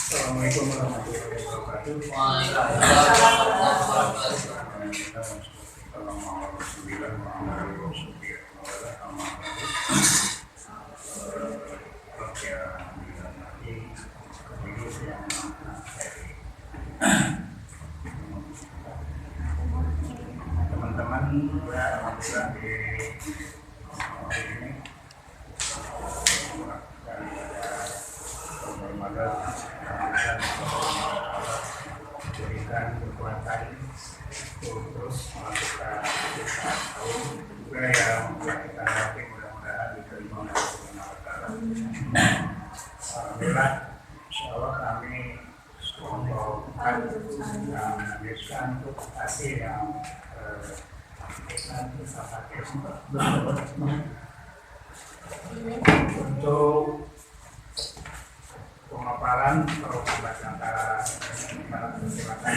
Assalamualaikum warahmatullahi wabarakatuh. Teman-teman juga alhamdulillah di ini berikan kekuatan terus melakukan juga yang membuat kita yakin mudah-mudahan diterima oleh Allah Subhanahu wa Ta'ala. Alhamdulillah, insyaallah kami membawakan dan menambahkan untuk hasil yang untuk pemaparan atau antara para silakan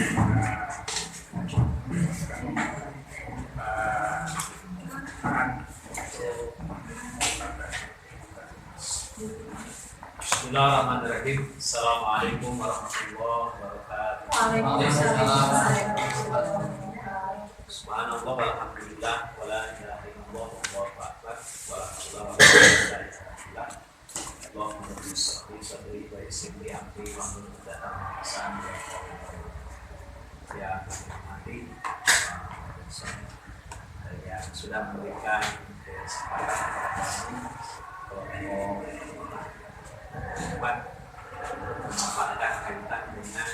Bismillahirrahmanirrahim. Assalamualaikum warahmatullahi wabarakatuh. Subhanallah walhamdulillah wala ilaha illallah wallahu akbar wala haula wala quwwata illa billah. Allahumma shalli sadri wa yassir li amri wa hlul 'uqdatam min lisani ya mati yang sudah memberikan kesempatan buat memanfaatkan kaitan dengan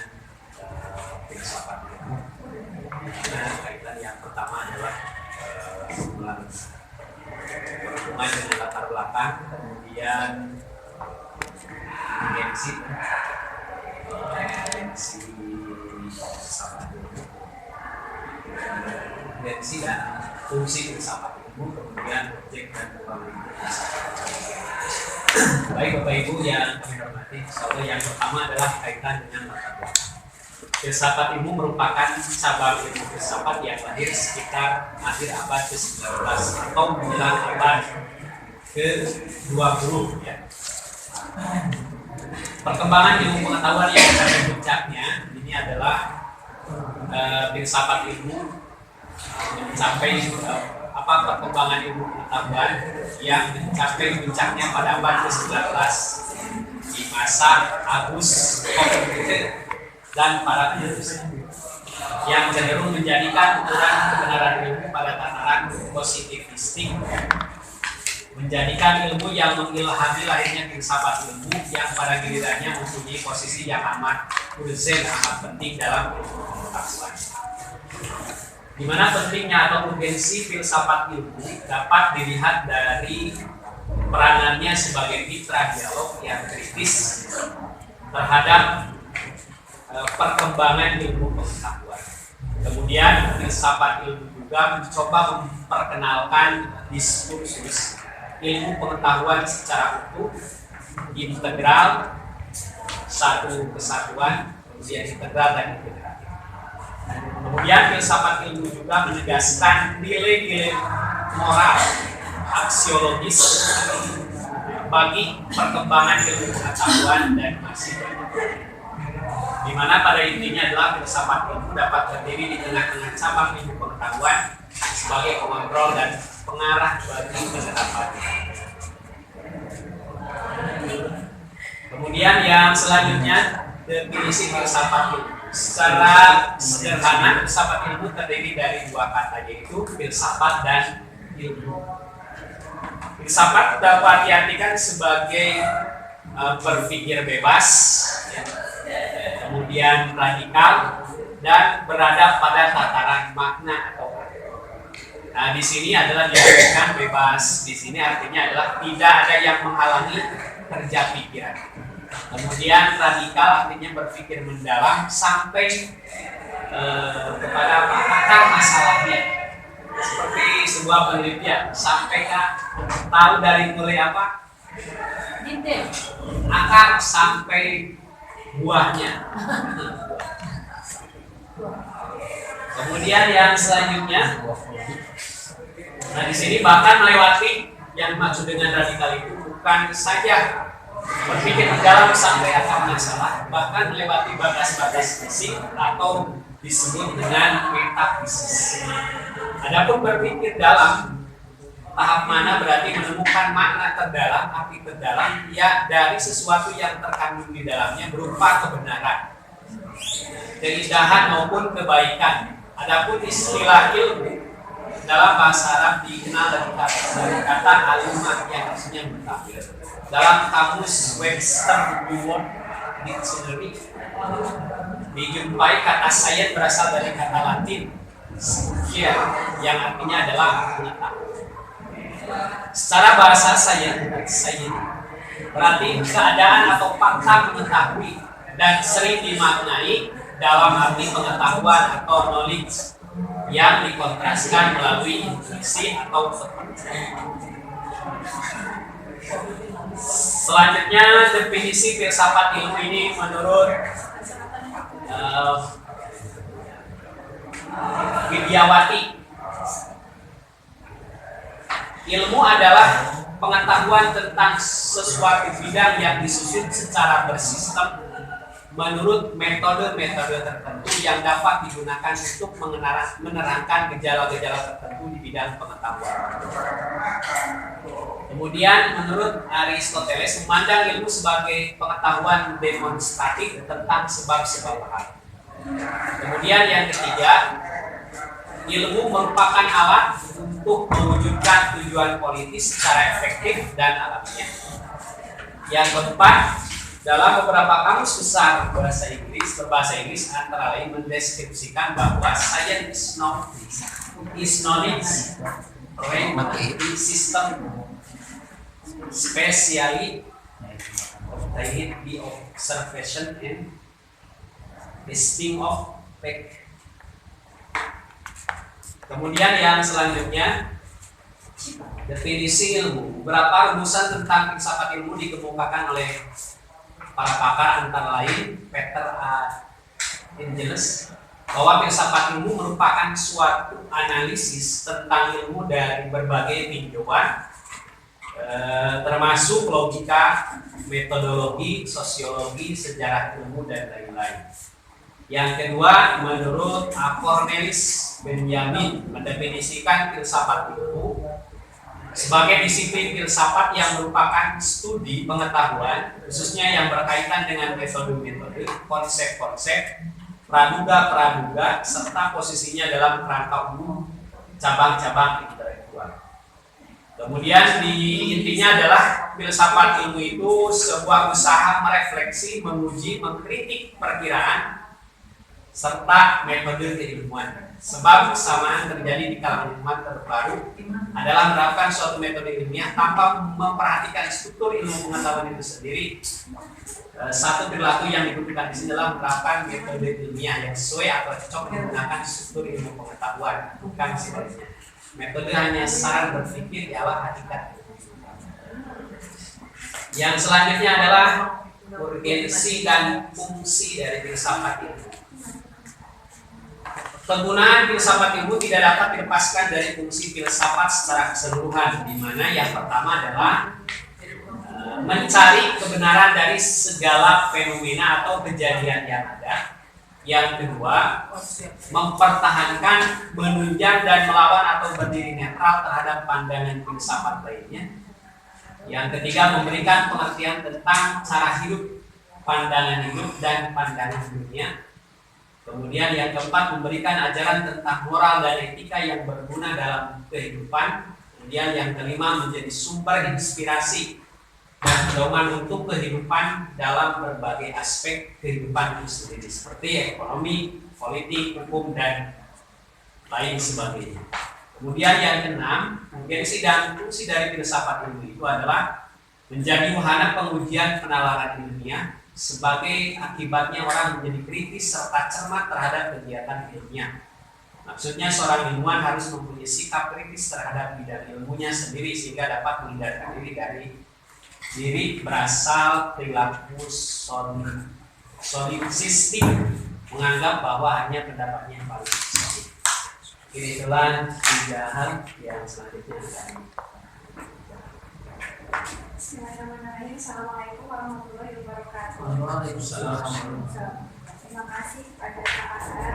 filsafat ini. Nah, kaitan yang pertama adalah berhubungan dengan latar belakang, kemudian dimensi filsafat ilmu, dimensi dan fungsi filsafat ilmu, kemudian objek dan ruang filsafat. Baik Bapak Ibu yang kami hormati, soal yang pertama adalah kaitan dengan latar belakang. Filsafat ilmu merupakan cabang ilmu filsafat yang lahir sekitar akhir abad ke-19 atau menjelang abad ke-20 ya. Perkembangan ilmu pengetahuan yang pada puncaknya ini adalah filsafat ilmu mencapai perkembangan ilmu pengetahuan yang mencapai puncaknya pada abad ke-19 di masa August Comte dan para filsuf yang cenderung menjadikan ukuran kebenaran ilmu pada tataran positivistik, menjadikan ilmu yang mengilhami lahirnya filsafat ilmu yang pada gilirannya mempunyai posisi yang amat urgen, amat penting dalam ilmu pengetahuan. Di mana pentingnya atau urgensi filsafat ilmu dapat dilihat dari peranannya sebagai mitra dialog yang kritis terhadap perkembangan ilmu pengetahuan. Kemudian filsafat ilmu juga mencoba memperkenalkan diskursus ilmu pengetahuan secara utuh, integral, satu kesatuan, kemudian integral dan integratif. Kemudian filsafat ilmu juga menegaskan nilai-nilai moral, aksiologis bagi perkembangan ilmu pengetahuan dan masih banyak. Di mana pada intinya adalah filsafat ilmu dapat berdiri di tengah-tengah cabang ilmu pengetahuan sebagai pengontrol dan pengarah bagi penerapan. Kemudian yang selanjutnya definisi filsafat ilmu. Secara sederhana, filsafat ilmu terdiri dari dua kata, yaitu filsafat dan ilmu. Filsafat dapat diartikan sebagai berpikir bebas, ya, kemudian radikal, dan berada pada tataran makna atau arti. Nah, di sini adalah diartikan bebas. Di sini artinya adalah tidak ada yang menghalangi kerja pikiran. Kemudian radikal artinya berpikir mendalam sampai kepada akar masalahnya. Seperti sebuah penelitian, sampai tahu dari mulai apa? Akar sampai buahnya. Kemudian yang selanjutnya, nah di sini bahkan melewati yang dimaksud dengan radikal itu bukan saja berpikir mendalam sampai akar masalah, bahkan melewati batas-batas fisik atau disebut dengan metafisis. Adapun berpikir dalam tahap mana berarti menemukan makna terdalam, arti terdalam ya dari sesuatu yang terkandung di dalamnya berupa kebenaran, keindahan maupun kebaikan. Adapun istilah ilmu dalam bahasa Arab dikenal dari kata alimah yang artinya mutakhir. Dalam kamus Webster Word Dictionary dijumpai kata science berasal dari kata Latin scientia yang artinya adalah pengetahuan. Secara bahasa science berarti keadaan atau fakta mengetahui dan sering dimaknai dalam arti pengetahuan atau knowledge yang dikontraskan melalui intuisi atau kepercayaan. Selanjutnya definisi filsafat ilmu ini menurut Widiawati. Ilmu adalah pengetahuan tentang sesuatu bidang yang disusun secara bersistem menurut metode-metode tertentu yang dapat digunakan untuk menerangkan gejala-gejala tertentu di bidang pengetahuan. Kemudian menurut Aristoteles memandang ilmu sebagai pengetahuan demonstratif tentang sebab-sebab hal. Kemudian yang ketiga, ilmu merupakan alat untuk mewujudkan tujuan politis secara efektif dan alamiah. Yang keempat, dalam beberapa kamus besar berbahasa Inggris antara lain mendeskripsikan bahwa science is knowledge framed system specially obtained the observation and testing of fact. Kemudian yang selanjutnya, definisi ilmu. Beberapa rumusan tentang filsafat ilmu dikemukakan oleh para pakar antara lain Peter A. Angeles bahwa filsafat ilmu merupakan suatu analisis tentang ilmu dari berbagai tinjauan, termasuk logika, metodologi, sosiologi, sejarah ilmu dan lain-lain. Yang kedua, menurut Cornelis Benjamin mendefinisikan filsafat ilmu sebagai disiplin filsafat yang merupakan studi pengetahuan, khususnya yang berkaitan dengan metode-metode, konsep-konsep, praduga-praduga, serta posisinya dalam kerangka umum cabang-cabang intelektual. Kemudian intinya adalah filsafat ilmu itu sebuah usaha merefleksi, menguji, mengkritik perkiraan serta metode keilmuan. Sebab kesamaan terjadi di kalangan umat terbaru adalah menerapkan suatu metode ilmiah tanpa memperhatikan struktur ilmu pengetahuan itu sendiri. Satu perilaku yang dibutuhkan di sini adalah menerapkan metode ilmiah yang sesuai atau cocok menggunakan struktur ilmu pengetahuan, bukan sebaliknya. Metode hanya saran berpikir, ialah hakikat. Yang selanjutnya adalah urgensi dan fungsi dari filsafat ilmu. Penggunaan filsafat ilmu tidak dapat dilepaskan dari fungsi filsafat secara keseluruhan, di mana yang pertama adalah mencari kebenaran dari segala fenomena atau kejadian yang ada. Yang kedua, mempertahankan, menunjang dan melawan atau berdiri netral terhadap pandangan filsafat lainnya. Yang ketiga, memberikan pengertian tentang cara hidup, pandangan hidup dan pandangan dunia. Kemudian yang keempat, memberikan ajaran tentang moral dan etika yang berguna dalam kehidupan. Kemudian yang kelima, menjadi sumber inspirasi dan pedoman untuk kehidupan dalam berbagai aspek kehidupan itu sendiri, seperti ekonomi, politik, hukum, dan lain sebagainya. Kemudian yang keenam, urgensi dan fungsi dari filsafat ilmu itu adalah menjadi wahana pengujian penalaran ilmiah. Sebagai akibatnya orang menjadi kritis serta cermat terhadap kegiatan ilmiah. Maksudnya seorang ilmuwan harus mempunyai sikap kritis terhadap bidang ilmunya sendiri sehingga dapat menghindarkan diri dari diri berasal perilaku solipsistik, menganggap bahwa hanya pendapatnya yang paling solid. Inilah 3 hal yang selanjutnya akan. Bismillahirrahmanirrahim. Assalamualaikum warahmatullahi wabarakatuh. Waalaikumsalam. Terima kasih kepada Pak Asar.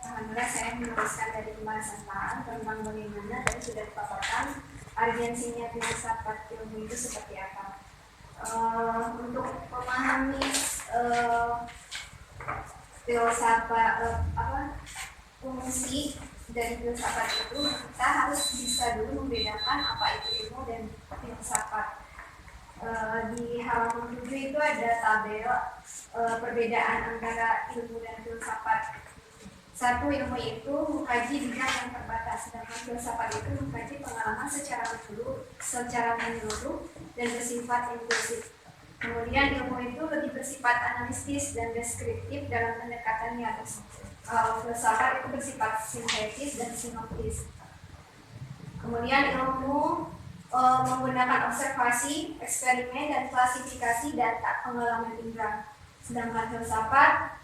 Alhamdulillah saya meneruskan dari pembahasan Pak tentang bagaimana tadi sudah dipaparkan urgensinya filsafat ilmu itu seperti apa. Untuk memahami filsafat fungsi dari filsafat itu, kita harus bisa dulu membedakan apa itu ilmu dan filsafat. Di halaman 7 itu ada tabel perbedaan antara ilmu dan filsafat. Satu, ilmu itu mengkaji bidang yang terbatas, sedangkan filsafat itu mengkaji pengalaman secara menyeluruh dan bersifat inklusif. Kemudian ilmu itu lebih bersifat analitis dan deskriptif dalam pendekatannya. Filsafat itu bersifat sintetis dan sinoptis. Kemudian ilmu menggunakan observasi, eksperimen, dan klasifikasi data pengalaman indera. Sedangkan filsafat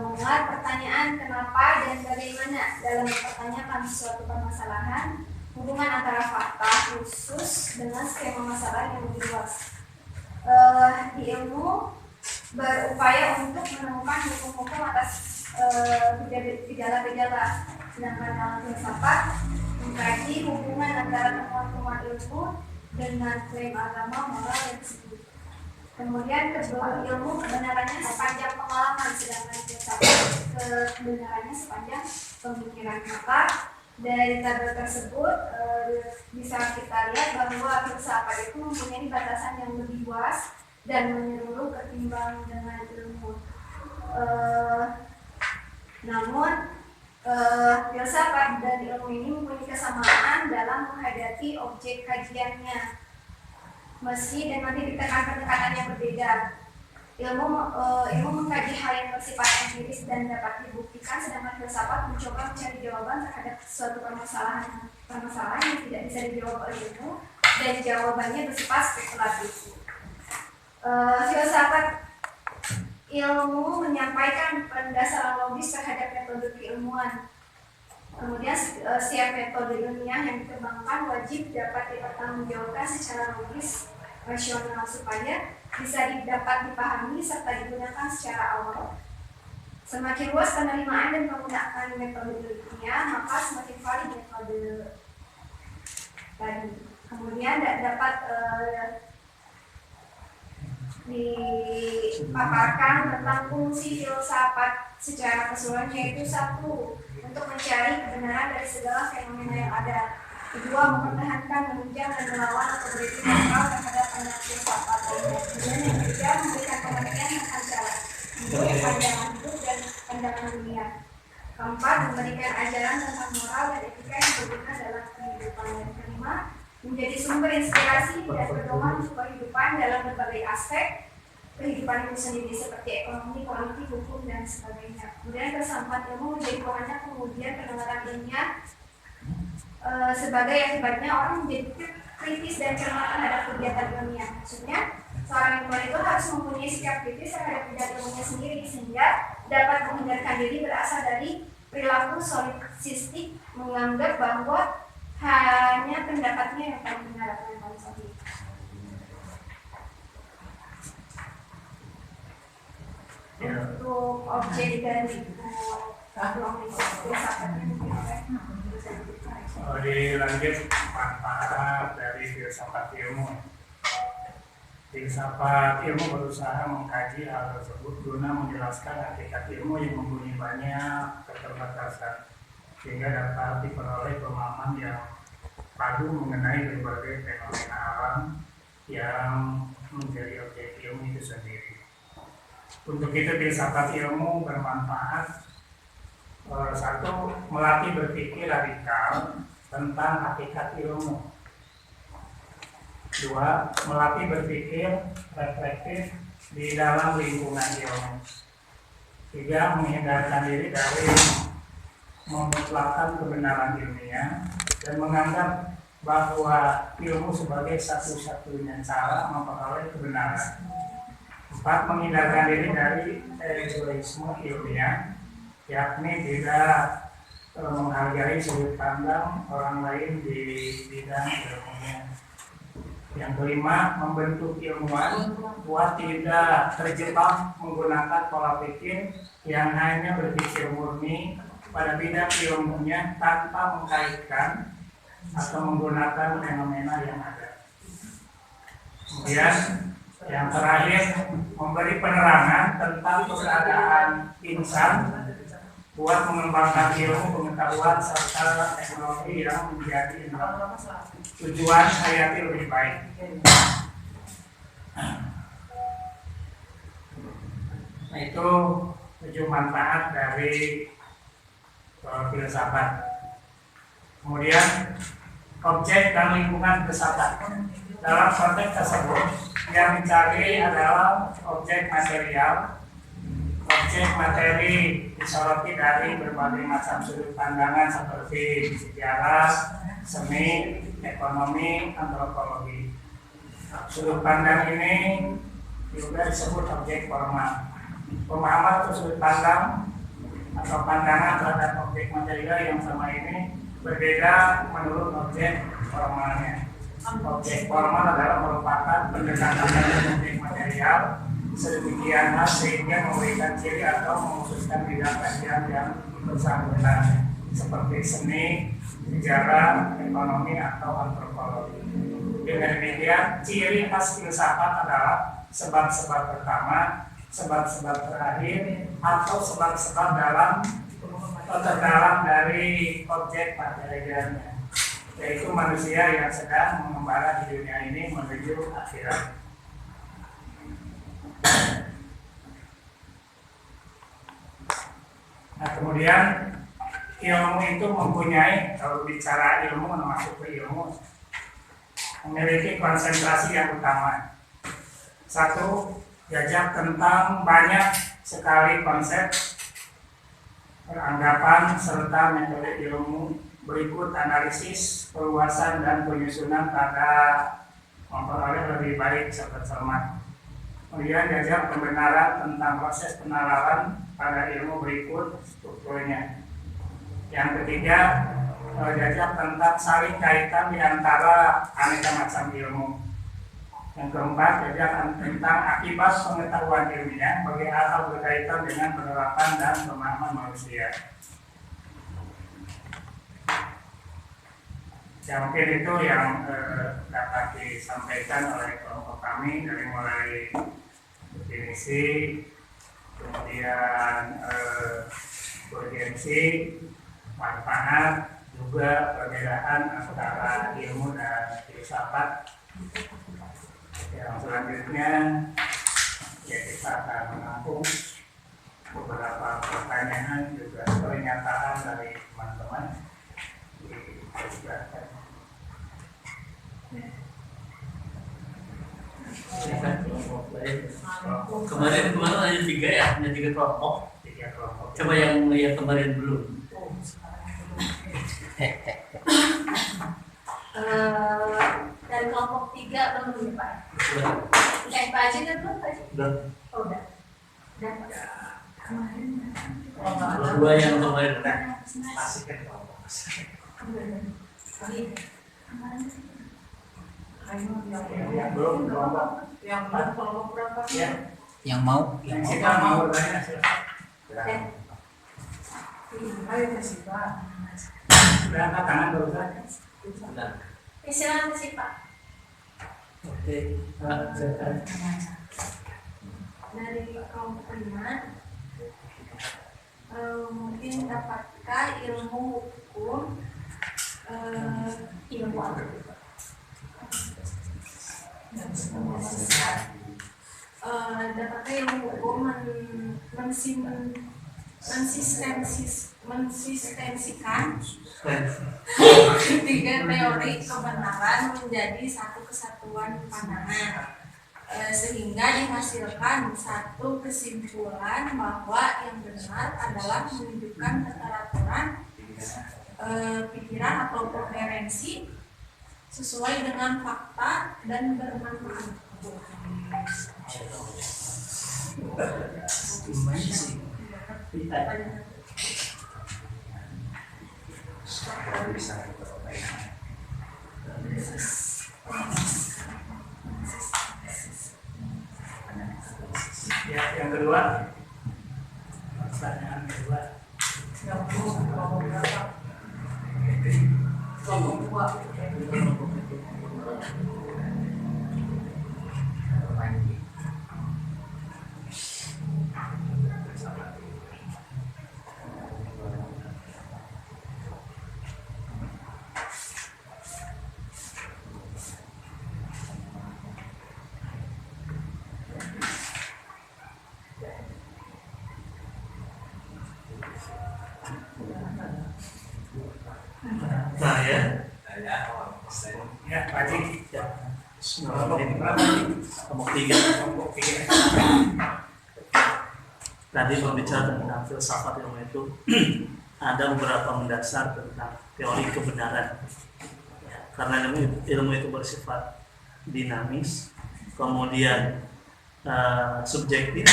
menguat pertanyaan kenapa dan bagaimana dalam mempertanyakan suatu permasalahan, hubungan antara fakta khusus dengan skema masalah yang lebih luas. Di ilmu berupaya untuk menemukan hukum-hukum atas gejala-gejala, sedangkan dalam filsafat mengkaji hubungan antara temuan-temuan ilmu dengan klaim agama moral yang disebut. Kemudian kedua, ilmu kebenarannya sepanjang pengalaman, sedangkan filsafat kebenarannya sepanjang pemikiran. Maka dari tabel tersebut bisa kita lihat bahwa filsafat itu mempunyai batasan yang lebih luas dan menyeluruh ketimbang dengan ilmu. Namun filsafat dan ilmu ini mempunyai kesamaan dalam menghadapi objek kajiannya, meski dengan pendekatan yang berbeda. Ilmu mengkaji hal yang bersifat empiris dan dapat dibuktikan, sedangkan filsafat mencoba mencari jawaban terhadap suatu permasalahan yang tidak bisa dijawab oleh ilmu dan jawabannya bersifat spekulatif. Filsafat ilmu menyampaikan pendasaran logis terhadap metode keilmuan. Kemudian setiap metode ilmiah yang dikembangkan wajib dapat dipertanggungjawabkan secara logis, rasional, supaya bisa dapat dipahami serta digunakan secara awal. Semakin luas penerimaan dan penggunaan metode ilmiah, maka semakin valid metode tadi. Kemudian dapat dipaparkan tentang fungsi filsafat secara keseluruhan, yaitu satu, untuk mencari kebenaran dari segala fenomena yang ada. Kedua, mempertahankan, menunjang, dan melawan atau berdiri netral terhadap pandangan filsafat lainnya. Kemudian yang ketiga, memberikan pengertian tentang cara hidup, pandangan hidup, dan pandangan dunia. Keempat, memberikan ajaran tentang moral dan etika yang berguna dalam kehidupan. Yang kelima, menjadi sumber inspirasi dan pedoman untuk kehidupan dalam berbagai aspek kehidupan itu sendiri, seperti ekonomi, politik, hukum, dan sebagainya. Kemudian keempat, ilmu menjadi wahana pengujian penalaran ilmiah. Sebagai akibatnya orang menjadi kritis dan cermat terhadap kegiatan ilmiah. Maksudnya, seorang ilmuwan itu harus mempunyai sikap kritis terhadap bidang ilmunya sendiri sehingga dapat menghindarkan diri berasal dari perilaku solipsistik, menganggap bahwa hanya pendapatnya yang paling benar atau yang paling sahih. objek dari ruang lingkup filsafatnya mungkin dilanjut manfaat dari filsafat ilmu. Filsafat ilmu berusaha mengkaji hal tersebut guna menjelaskan hakikat ilmu yang mempunyai banyak keterbatasan sehingga dapat diperoleh pemahaman yang padu mengenai berbagai fenomena alam yang menjadi objek ilmu itu sendiri. Untuk itu filsafat ilmu bermanfaat satu, melatih berpikir radikal tentang hakikat ilmu. Dua, melatih berpikir reflektif di dalam lingkungan ilmu. Tiga, menghindarkan diri dari memutlakkan kebenaran ilmiah dan menganggap bahwa ilmu sebagai satu-satunya cara memperoleh kebenaran. Empat, menghindarkan diri dari egoisme ilmiah, yakni tidak menghargai sudut pandang orang lain di bidang ilmunya. Yang kelima, membentuk ilmuwan buat tidak terjebak menggunakan pola pikir yang hanya berpikir murni pada bidang ilmunya tanpa mengkaitkan atau menggunakan fenomena yang ada. Kemudian yang terakhir, memberi penerangan tentang keberadaan insan buat mengembangkan ilmu pengetahuan serta teknologi yang menjadi tujuan hayati lebih baik. Nah, itu 7 manfaat dari filsafat. Kemudian objek dan lingkungan filsafat. Dalam konteks tersebut yang dicari adalah objek material. Objek materi disoroti dari berbagai macam sudut pandangan seperti sejarah, seni, ekonomi, antropologi. Sudut pandang ini juga disebut objek formal. Pemahaman sudut pandang atau pandangan terhadap objek material yang sama ini berbeda menurut objek formalnya. Objek formal adalah merupakan pendekatan dari objek material sedemikian sehingga memberikan ciri atau mengkhususkan bidang kajian yang bersangkutan seperti seni, sejarah, ekonomi, atau antropologi. Dengan demikian, ciri khas filsafat adalah sebab-sebab pertama, sebab-sebab terakhir, atau sebab-sebab dalam atau terdalam dari objek materialnya, yaitu manusia yang sedang mengembara di dunia ini menuju akhirat. Nah, kemudian ilmu itu mempunyai, kalau bicara ilmu masuk ke ilmu, memiliki konsentrasi yang utama. Satu, jajak tentang banyak sekali konsep, peranggapan, serta metode ilmu. Berikut analisis, perluasan, dan penyusunan pada memperoleh lebih baik serta cermat. Kemudian jajak pembenaran tentang proses penalaran pada ilmu berikut strukturnya. Yang ketiga, jajak tentang saling kaitan di antara aneka macam ilmu. Yang keempat, jajak tentang akibat pengetahuan ilmiah bagi hal-hal berkaitan dengan penerapan dan pemahaman manusia. Ya, mungkin itu yang dapat disampaikan oleh kelompok kami dari mulai definisi, kemudian urgensi, manfaat, juga perbedaan antara ilmu dan filsafat. Yang selanjutnya ya kita akan menampung beberapa pertanyaan juga pernyataan dari teman-teman. Dipersilakan. Kemarin hanya 3 ya, hanya 3 kelompok. Coba yang kemarin belum. Dari kelompok 3 belum ya Pak? Pak Haji udah belum Pak Haji? Udah. Oh udah. Kemarin. Dua yang kemarin udah. Masih kan kelompok. Yang belum kelompok. Yang belum kelompok berapa? Ya. Yang mau, Yang kita mau bertanya silakan. Sudah angkat tangan barusan. Silakan sih Pak. Oke, silakan. Dari kaum teman, mungkin dapatkah ilmu hukum, ilmu apa? Dapatkah ilmu hukum mensistensikan tiga teori kebenaran menjadi satu kesatuan pandangan, sehingga dihasilkan satu kesimpulan bahwa yang benar adalah menunjukkan keteraturan pikiran atau koherensi sesuai dengan fakta dan bermanfaat. Ya, yang kedua. Pertanyaan kedua. Nah ya, Ya, Pak Haji. kelompok 3. Tadi berbicara tentang filsafat ilmu itu ada beberapa mendasar tentang teori kebenaran. Ya, karena ilmu itu bersifat dinamis, kemudian subjektif,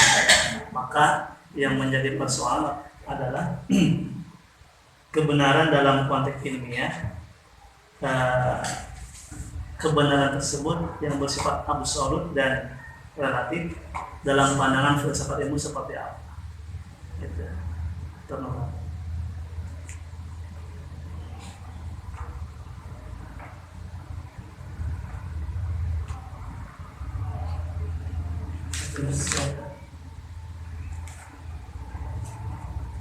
maka yang menjadi persoalan adalah kebenaran dalam konteks ilmiah. Kebenaran tersebut yang bersifat absolut dan relatif dalam pandangan filsafat ilmu seperti apa? Itu terus.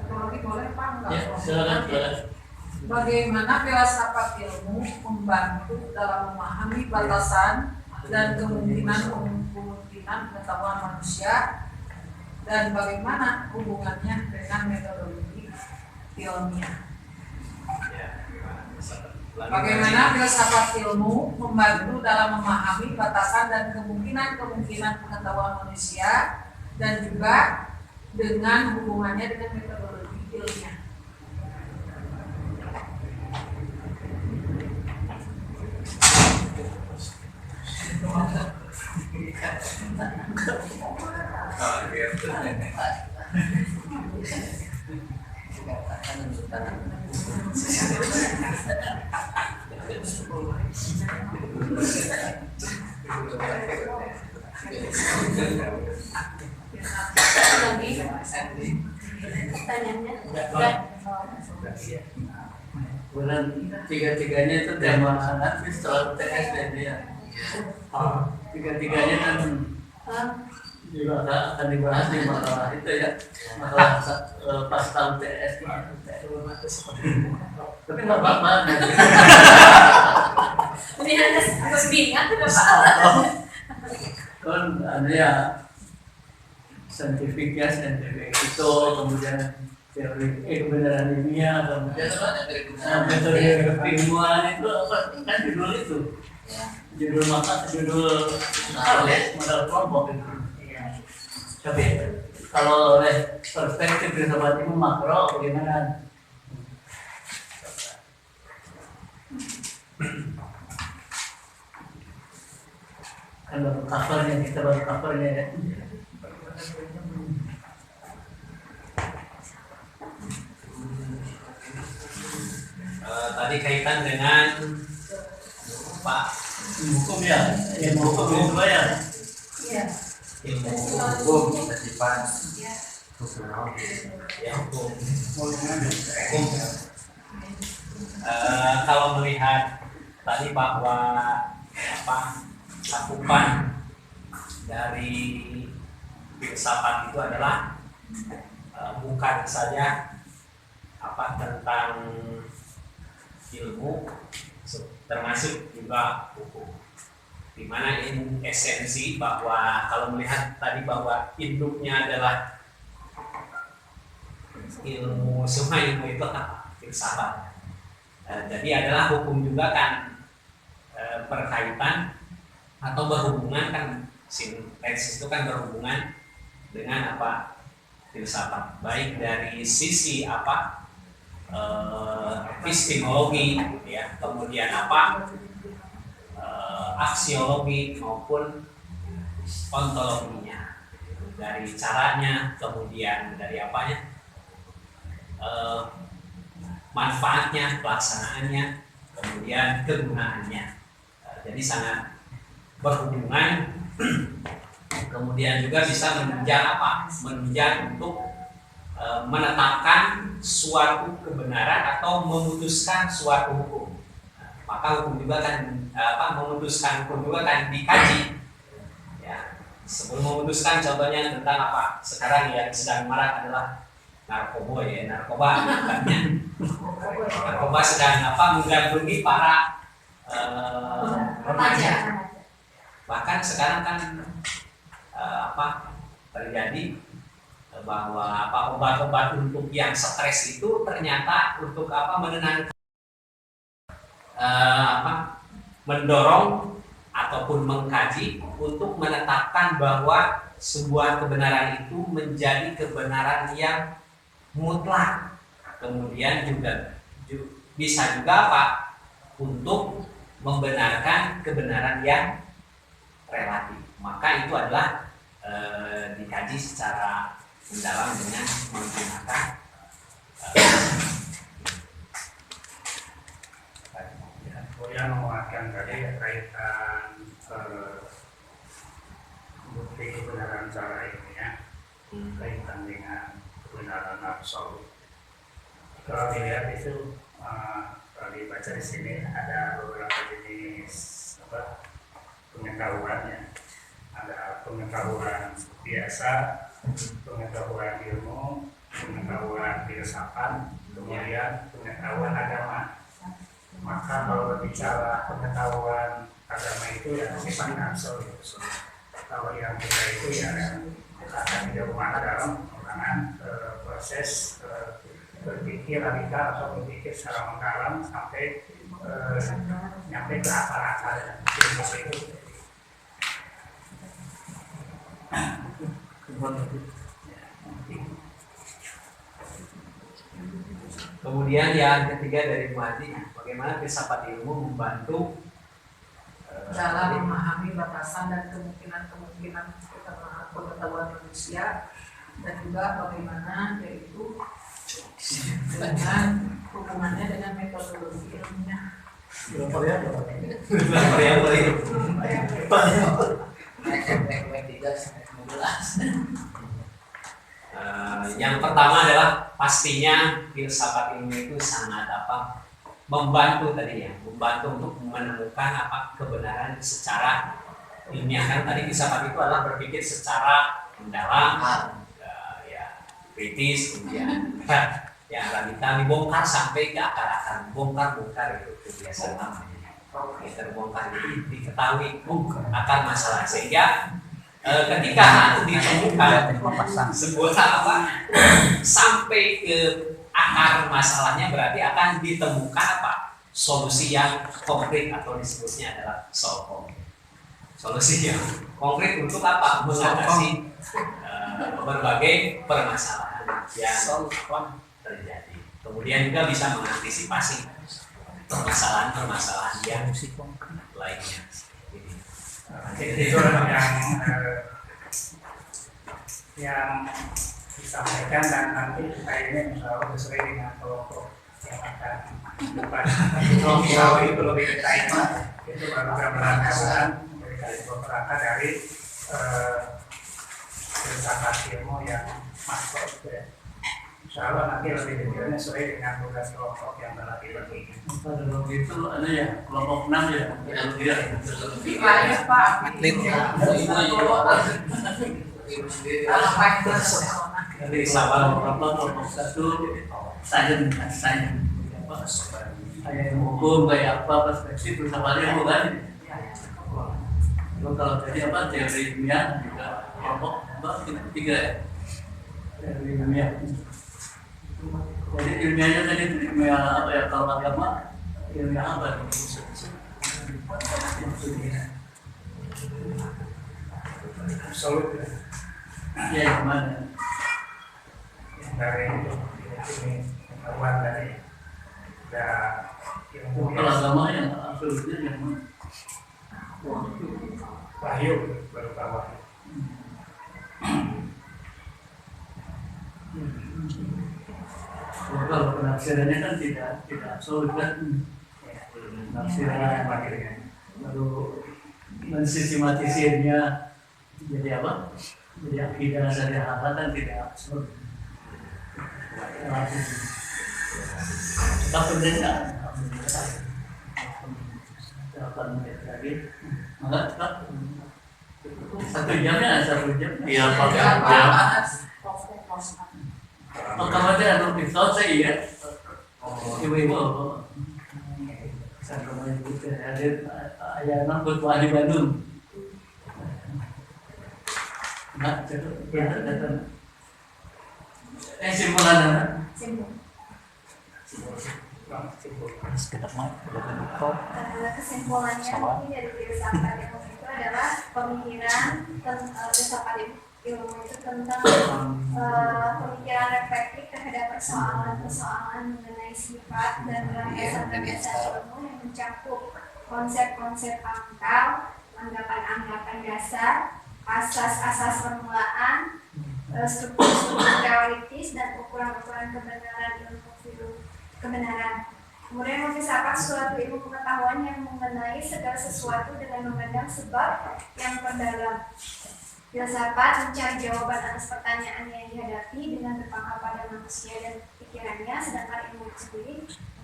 Satu lagi boleh Pak? Enggak? Ya, silakan. Bagaimana filsafat ilmu membantu dalam memahami batasan dan kemungkinan pengetahuan manusia, dan bagaimana hubungannya dengan metodologi ilmiah? Bagaimana filsafat ilmu membantu dalam memahami batasan dan kemungkinan pengetahuan manusia, dan juga dengan hubungannya dengan metodologi ilmiah? Bulan tiga-tiganya itu tema nanti setelah UTS dan dia. Tiga-tiganya kan juga akan dibahas di masalah itu ya, masalah pasca UTS. Tapi nggak apa-apa. Ini harus diingat tidak Pak? Kan ada ya saintifik itu, kemudian teori kebenaran ilmiah, kemudian metode keilmuan itu kan judul itu, judul modal kelompok itu. Tapi kalau oleh perspektif filsafat ilmu makro bagaimana? Kan baru covernya, kita baru covernya ya. Tadi kaitan dengan Pak Hukum ya, ilmu hukum itu ya. Iya. ilmu hukum Iya. Ya, hukum. Kalau melihat tadi bahwa cakupan dari filsafat itu adalah bukan saja tentang ilmu, termasuk juga hukum, di mana ilmu esensi bahwa kalau melihat tadi bahwa induknya adalah ilmu, semua ilmu itu filsafat. Jadi adalah hukum juga kan berkaitan atau berhubungan kan, sinteks itu kan berhubungan dengan filsafat, baik dari sisi epistemologi ya, kemudian aksiologi maupun ontologinya, dari caranya, kemudian dari manfaatnya, pelaksanaannya, kemudian kegunaannya. Jadi sangat berhubungan. Kemudian juga bisa menunjang untuk menetapkan suatu kebenaran atau memutuskan suatu hukum. Maka hukum juga kan memutuskan hukum juga kan dikaji. Ya, sebelum memutuskan, contohnya tentang sekarang yang sedang marak adalah narkoba ya, narkoba sedang menggandrungi para remaja. Bahkan sekarang kan terjadi bahwa obat-obat untuk yang stres itu ternyata untuk menenangkan, mendorong ataupun mengkaji untuk menetapkan bahwa sebuah kebenaran itu menjadi kebenaran yang mutlak. Kemudian juga bisa juga untuk membenarkan kebenaran yang relatif. Maka itu adalah dikaji secara mendalam dengan menggunakan yang menguatkan tadi kaitan bukti kebenaran secara ilmiah kaitan dengan kebenaran absolut. Kalau dilihat itu kalau dibaca di sini ada beberapa jenis pengetahuannya. Ada pengetahuan biasa, pengetahuan ilmu, pengetahuan filsafat, kemudian pengetahuan agama. Maka kalau berbicara pengetahuan agama itu ya sifatnya absolut. Kalau yang kita itu ya akan tidak kemana dalam pengembangan proses berpikir radikal atau berpikir secara mendalam sampai nyampe ke akar-akar itu. Kemudian yang ketiga dari Muhadi, bagaimana filsafat ilmu membantu dalam memahami batasan dan kemungkinan pengetahuan manusia, dan juga bagaimana yaitu dengan hubungannya dengan metodologi ilmiah. Yang pertama adalah pastinya filsafat ilmu itu sangat membantu tadi ya, membantu untuk menemukan kebenaran secara ilmiah. Kan tadi filsafat itu adalah berpikir secara mendalam, ya, kritis, kemudian yang radikal, dibongkar sampai ke akar-akar, bongkar itu biasa namanya. Terbongkar, jadi diketahui akar masalah, sehingga ketika ditemukan sebuah sampai ke akar masalahnya, berarti akan ditemukan solusi yang konkret atau disebutnya adalah solve. Solusi yang konkret untuk mengatasi berbagai permasalahan yang terjadi. Kemudian juga bisa mengantisipasi permasalahan yang lainnya. Itu yang disampaikan, dan nanti kita ini insya Allah sesuai dengan kelompok yang akan bukan itu lebih detail. Itu baru gambaran dari beberapa dari filsafat ilmu yang masuk gitu ya. Insya Allah nanti lebih detailnya sesuai dengan tugas kelompok yang telah dibagi. Kalau gitu ada ya kelompok 6 ya. Iya. Lebih layak Pak. Atlet ya. Dari awal kelompok 1 sains apa kayak hukum kayak apa perspektif filsafat ilmu kan. Lalu kalau tadi apa teori ilmiah juga kelompok apa 3 ya. Teori ilmiah. Jadi ilmiahnya tadi itu ilmiah apa ya, kalau agama ilmiah apa? Absolut ya. Ya gimana? Dari ini pengetahuan dari ya ilmu Kalau agama yang absolutnya yang mana? wahyu berupa wahyu. Kalau penafsirannya kan tidak absolut kan. Penafsiran lalu mensistematisirnya jadi apa? Jadi akidah dari akal kan tidak absolut. Kita pendengar, akan lagi, maka tetap 1 jamnya 1 jam. Iya, pakai jam. Kalau ada anu pisau saya iya. Ibu-ibu. Saya kemarin itu ada ayah nambut di Bandung. Nah, ya datang. Simpulan Kesimpulannya mungkin dari filsafat ilmu itu adalah pemikiran filsafat ilmu itu tentang pemikiran reflektif terhadap persoalan-persoalan mengenai sifat dan landasan-landasan ilmu yang mencakup konsep-konsep pangkal, anggapan-anggapan dasar, asas-asas permulaan, struktur-struktur teoritis dan ukuran-ukuran kebenaran kebenaran. Kemudian memfilsafat suatu ilmu pengetahuan yang mengenai segala sesuatu dengan memandang sebab yang terdalam. Filsafat mencari jawaban atas pertanyaan yang dihadapi dengan berpangkal pada manusia dan pikirannya, sedangkan ilmu itu sendiri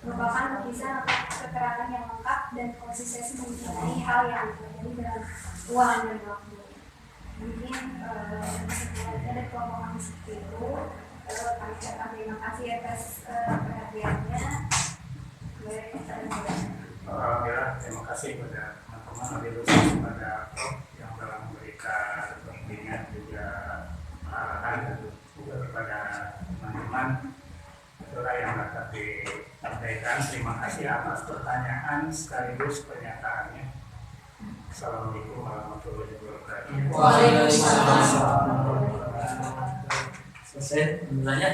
merupakan lukisan atau keterangan yang lengkap dan konsisten mengenai hal yang terjadi dalam ruangan dan waktu. Mungkin sebenarnya ada kelompok kami seperti itu. Kami ucapkan terima kasih atas perhatiannya. Terima kasih kepada teman-teman, lebih khusus kepada Prof yang telah memberikan bimbingan juga arahan juga kepada teman-teman. Itulah yang dapat disampaikan. Terima kasih atas pertanyaan sekaligus pernyataannya. Assalamualaikum warahmatullahi wabarakatuh. Waalaikumsalam. Selesai penjelasannya.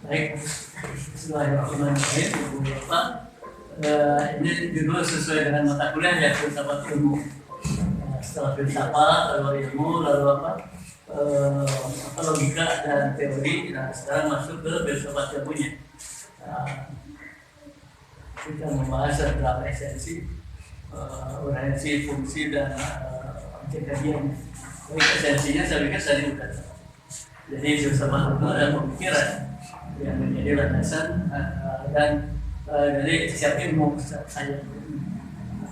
Baik, bismillahirrahmanirrahim. Ini judul sesuai dengan mata kuliah ya, filsafat ilmu. Setelah filsafat, lalu ilmu, lalu apa logika dan teori. Nah, sekarang masuk ke filsafat ilmunya. Kita membahas beberapa esensi, urgensi, fungsi dan objek kajian. Esensinya saya pikir tadi bukan. Jadi filsafat itu adalah pemikiran yang menjadi landasan dan dari setiap ilmu saja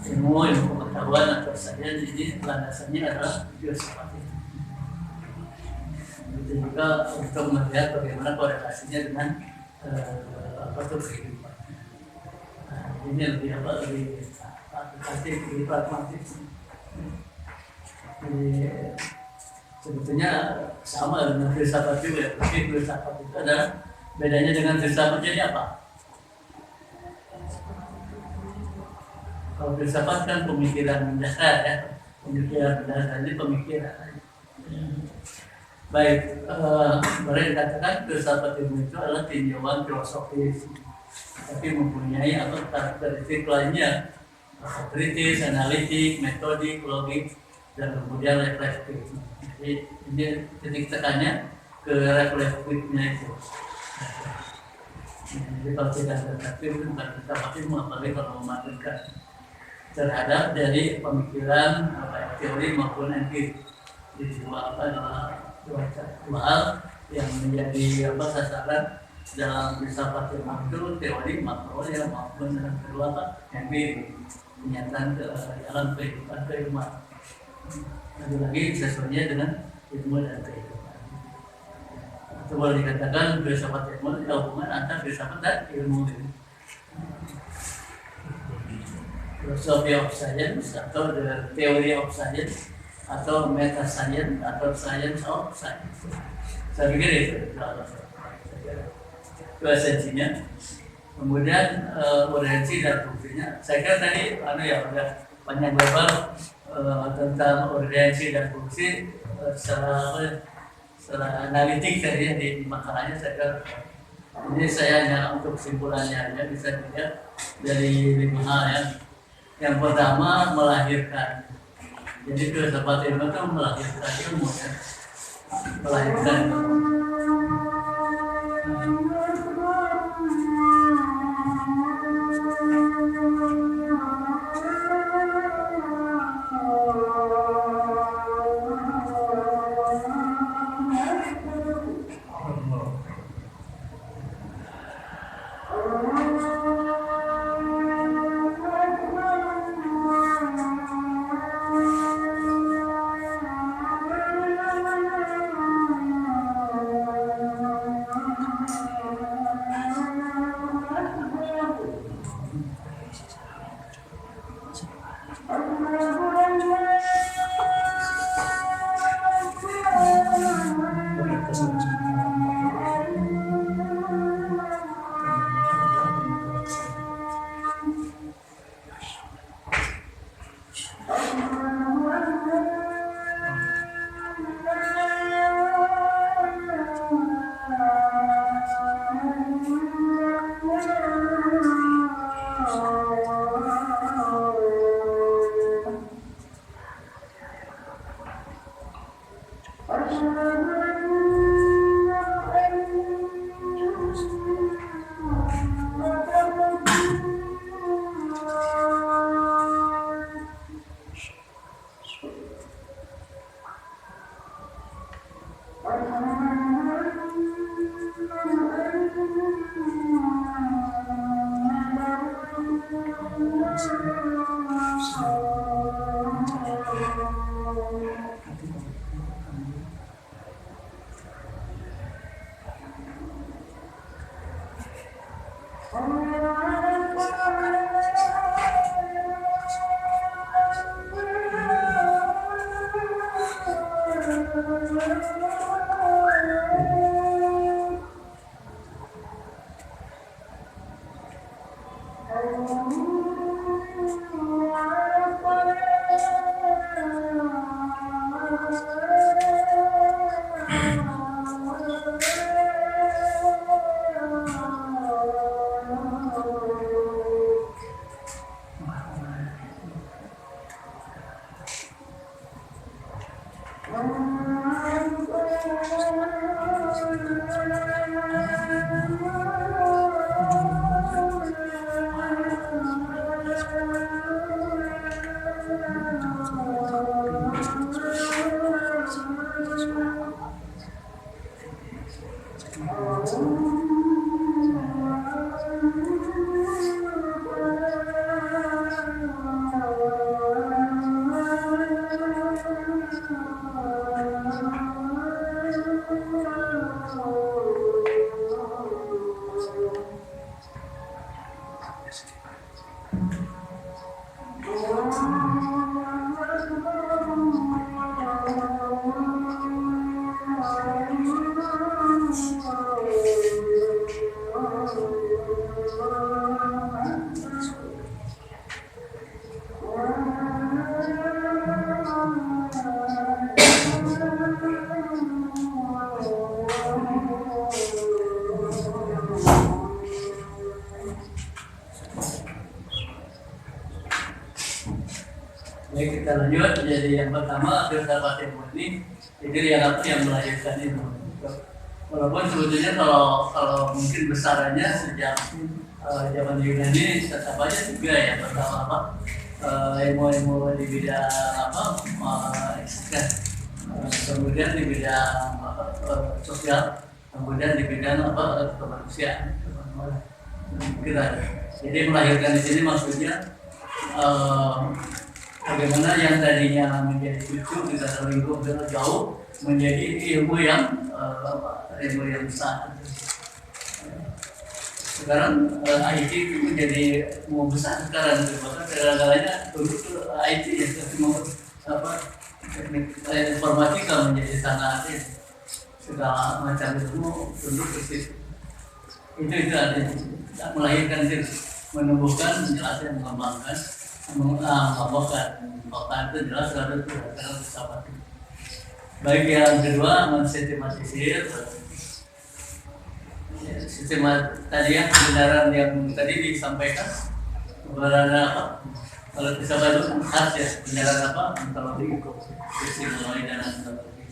ilmu pengetahuan atau saja, jadi landasannya adalah filsafat itu. Itu juga untuk melihat bagaimana korelasinya dengan kehidupan. Nah, ini lebih aplikatif, lebih pragmatis. Jadi, sebetulnya sama dengan filsafat juga. Tapi filsafat itu adalah bedanya dengan filsafat jadi apa? Kalau filsafat kan pemikiran dasar ya, pemikiran dasar ini pemikiran. Baik, boleh dikatakan filsafat ilmu itu adalah tinjauan filosofis, tapi mempunyai karakteristik lainnya, kritis, analitik, metodik, logik, dan kemudian reflektif. Jadi ini titik tekannya ke reflektifnya itu. Jadi kalau tidak reflektif itu bukan filsafat ilmu, apalagi kalau mematulkan terhadap dari pemikiran teori maupun empirik. Jadi dua hal yang menjadi sasaran dalam filsafat ilmu itu teori makro ya maupun empirik, kenyataan dalam kehidupan keilmuan. Lagi sesuainya dengan ilmu dan kehidupan. Atau boleh dikatakan filsafat ilmu itu hubungan antara filsafat dan ilmu ini. Philosophy of science atau the theory of science atau meta science atau science of science. Saya pikir itu esensinya. Kemudian urgensi dan fungsinya. Saya kira tadi udah panjang lebar tentang urgensi dan fungsi secara analitik tadi di makalahnya. Saya kira ini saya hanya untuk kesimpulannya aja, bisa dilihat dari 5 hal ya. Yang pertama melahirkan. Jadi filsafat ilmu itu melahirkan ilmu ya, melahirkan. jadi yang pertama filsafat ilmu ini yang melahirkan itu. Walaupun sebetulnya kalau mungkin besarannya sejak zaman Yunani tetap aja juga ya, pertama ilmu-ilmu di bidang kemudian di bidang sosial, kemudian di bidang kemanusiaan. Jadi melahirkan di sini maksudnya bagaimana yang tadinya menjadi cucu di dalam lingkup jauh menjadi ilmu yang besar. Sekarang IT itu menjadi mau besar sekarang, bahkan segala-galanya dulu IT ya, tapi mau teknik informatika menjadi sangat segala macam ilmu tunduk ke situ. Itu artinya melahirkan diri, menumbuhkan, menjelaskan, mengembangkan, mengembangkan itu jelas harus filsafat. Baik yang kedua mensistematisir sistem tadi yang kebenaran yang tadi disampaikan kebenaran apa? Kalau filsafat itu kan khas ya, kebenaran apa? Ontologi, epistemologi dan antropologi.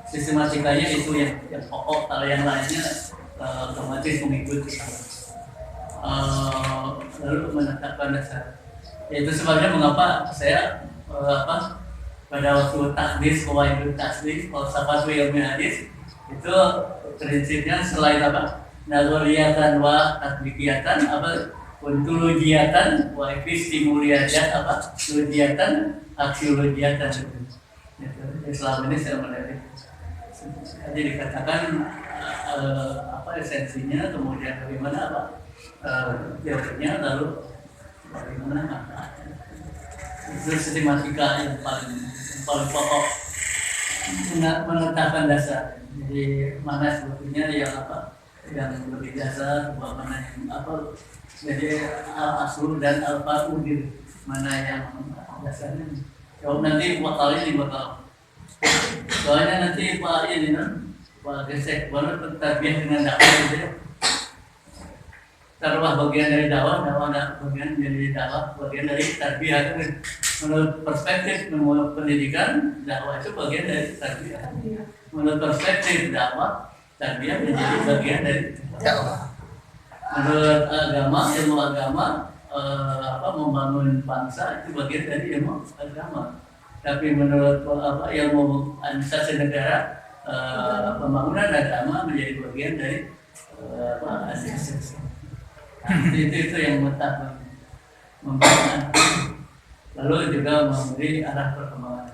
Sistematikanya itu yang pokok, kalau yang lainnya otomatis mengikuti. Lalu menetapkan dasar. Itu sebabnya mengapa saya pada waktu takdis, kawaidul takdis, falsafah ilmu hadis itu prinsipnya selain nazariyatan wa tatbiqiyatan ontologiatan wa epistemologiyatan logiatan aksiologiatan. Islam ini saya menarik. Jadi dikatakan esensinya, kemudian bagaimana teorinya, lalu bagaimana manfaatnya. Itu sistematika yang paling pokok, menetapkan dasar. Jadi mana sebetulnya yang lebih dasar, mana yang jadi al-asur dan al-fa'udir, mana yang dasarnya. Jawab nanti bakal. Soalnya nanti Pak Gesek, baru terbiasa dengan dakwah gitu ya. Taruhlah bagian dari dakwah bagian dari dakwah, bagian dari tarbiyah. Menurut perspektif pendidikan, dakwah itu bagian dari tarbiyah. Menurut perspektif dakwah, tarbiyah menjadi bagian dari dakwah. Menurut ilmu agama, membangun bangsa itu bagian dari ilmu agama. Tapi menurut ilmu administrasi negara, pembangunan agama menjadi bagian dari administrasi. Itu yang membangun. Lalu juga memberi arah perkembangan,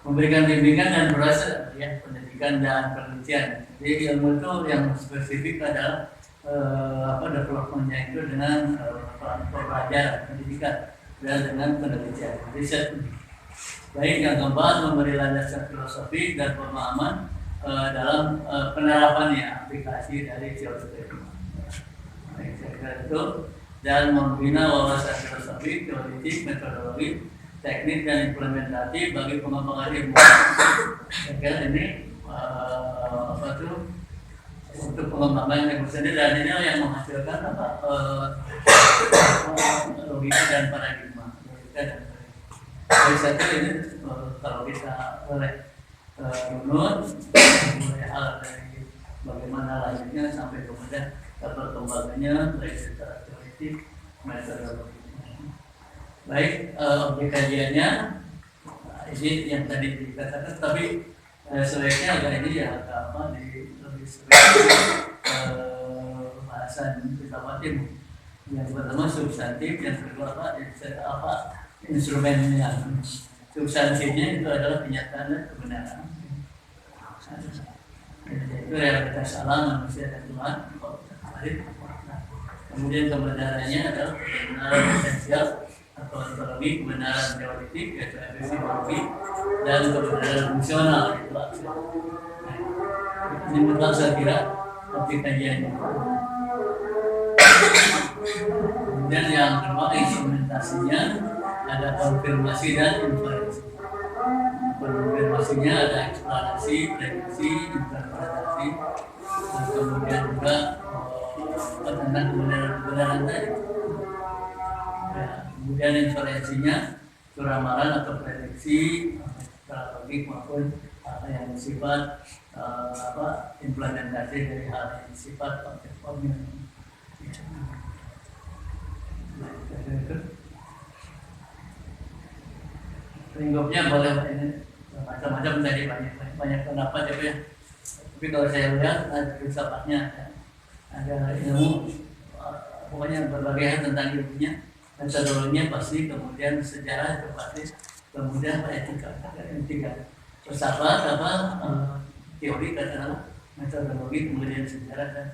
memberikan bimbingan dan proses pendidikan dan penelitian. Jadi ilmu itu yang spesifik adalah developmentnya itu dengan pembelajaran pendidikan dan dengan penelitian riset. Baik yang keempat, memberi landasan filosofi dan pemahaman dalam penerapannya aplikasi dari teori. Itu dan membina wawasan filosofi, teoritik, metodologi, teknik dan implementasi bagi pengembangan ilmu. Saya kira ini untuk pengembangan ilmu sendiri, dan ini yang menghasilkan logika dan paradigma. Jadi satu ini kalau kita boleh menurut mulai hal dari bagaimana lanjutnya sampai kemudian perkembangannya baik secara teoritik, metodologi. Baik, objek kajiannya ini yang tadi dikatakan, tapi sebaiknya agak ini ya lebih sering bahasan filsafat ilmu. Yang pertama substantif, yang kedua instrumennya. Substansinya itu adalah kenyataan dan kebenaran. Itu realitas alam manusia dan Tuhan. Kemudian kebenarannya adalah kebenaran esensial atau ontologi, kebenaran teoritik yaitu epistemologi, dan kebenaran fungsional itu aksio. Ini mutlak saya kira topik kajiannya. Kemudian yang kedua instrumentasinya ada konfirmasi dan inferensi. Konfirmasinya ada eksplanasi, prediksi, interpretasi, dan kemudian juga tentang kebenaran tadi. Ya, kemudian inferensinya ramalan atau prediksi secara logik maupun yang bersifat implementasi dari hal yang sifat objek formil. Lingkupnya boleh ini macam-macam tadi, banyak pendapat ya. Tapi kalau saya lihat ada filsafatnya, ada ilmu, pokoknya berbagai hal tentang ilmunya, metodologinya pasti, kemudian sejarah itu pasti, kemudian etika. Filsafat teori katakanlah, metodologi, kemudian sejarah dan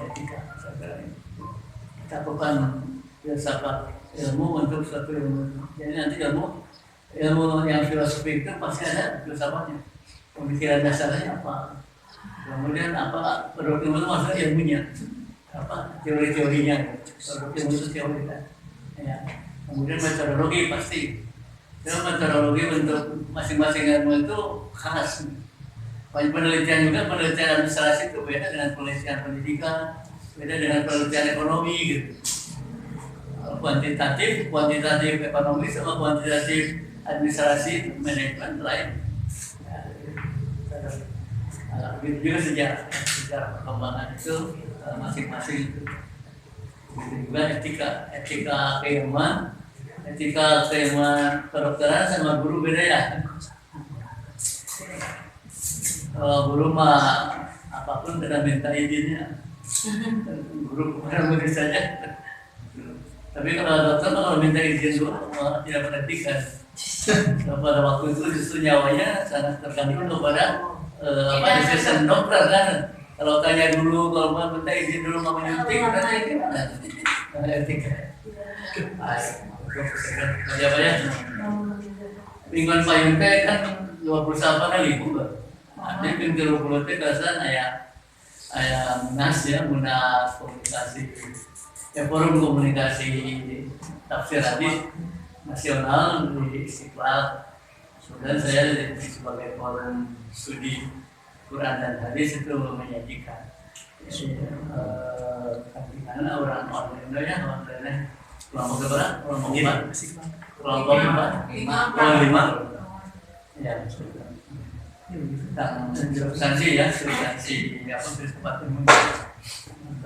etika. Cakupan filsafat ilmu untuk suatu ilmu. Jadi nanti ilmu yang filosofi itu pasti ada filsafatnya, pemikiran dasarnya apa, kemudian apa produk ilmu itu maksudnya ilmunya, apa teori-teorinya, produk ilmu itu teori kan, ya. Kemudian metodologi pasti, metodologi untuk masing-masing ilmu itu khas. Banyak penelitian juga, penelitian administrasi itu beda dengan penelitian pendidikan, beda dengan penelitian ekonomi gitu. Kuantitatif ekonomi sama kuantitatif administrasi manajemen lain. Begitu juga sejarah perkembangan itu masing-masing itu. Begitu juga etika keilmuan kedokteran sama guru beda ya. Kalau guru mah apapun kena minta izinnya. Guru bukan begitu saja. Tapi kalau dokter kalau minta izin dulu tidak perhatikan. Pada waktu itu justru nyawanya sangat tergantung kepada decision dokter kan. Kalau tanya dulu, kalau mau minta izin dulu mau menyuntik, berarti gimana? Etika. Banyak. Mingguan payung teh kan 21.000 kan. Ada pintu 20 teh kasan aya munas komunikasi. Forum komunikasi tafsir hadis nasional di Istiqlal. Kemudian saya sebagai forum studi Quran dan hadis itu menyajikan. Karena orang online ya, kelompok berapa? Kelompok 5. Ya, substansi ya, substansi apa filsafat ilmu.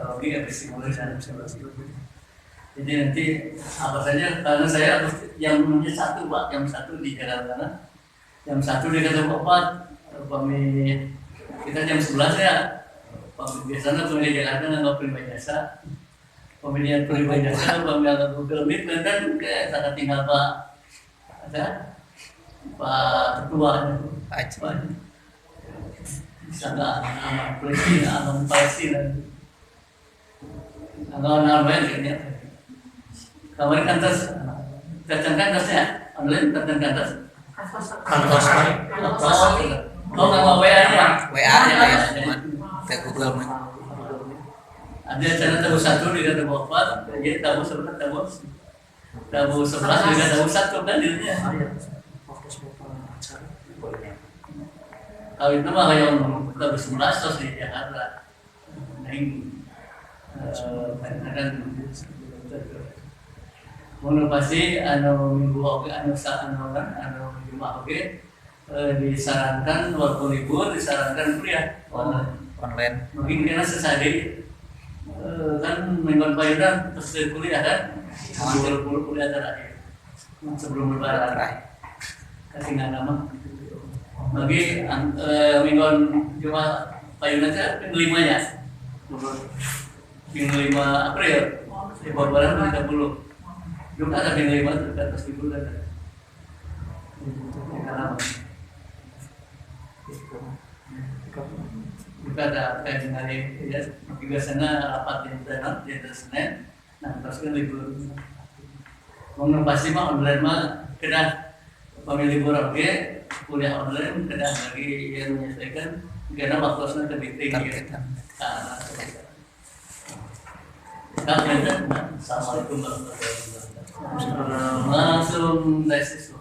Teknologi epistemologi dan psikologi. Jadi nanti apa saja, karena saya yang satu Pak, yang satu di Jakarta, yang satu di Ketemu 4, kita jam 11 ya. Biasanya pemilih Jakarta nggak prima jasa, pemilihan prima jasa, pemilihan Google Meet, dan sangat tinggal Pak Ketua, sangat amat Palestina. Kalau namanya kayaknya kemarin kantor kantornya online kantor Kantor nggak mau WA ya ke Google Meet. Ada acara tabu 1 dengan tabu 4, jadi tabu 11 dengan tabu 1 kan dirinya. Kalau itu mah yang tabu 11 terus di Jakarta. Pasti minggu oke Jumat oke disarankan waktu libur disarankan kuliah Online. mungkin karena sesade kan mingguan payudan terus kuliah kan kuliah terakhir sebelum lebaran ketinggalan nama bagi mingguan Jumat payudan saya minggu 5 ya minggu 5 April lebaran 30 belum ada minggu 5 terus di bulan juga ada kayak hari ya biasanya rapat di Senin, nah terus kan libur. Mau pasti mah online mah kena pemilih libur oke, kuliah online kena lagi yang menyesuaikan karena waktunya terbiting ya. Assalamualaikum warahmatullahi wabarakatuh. Langsung tesis.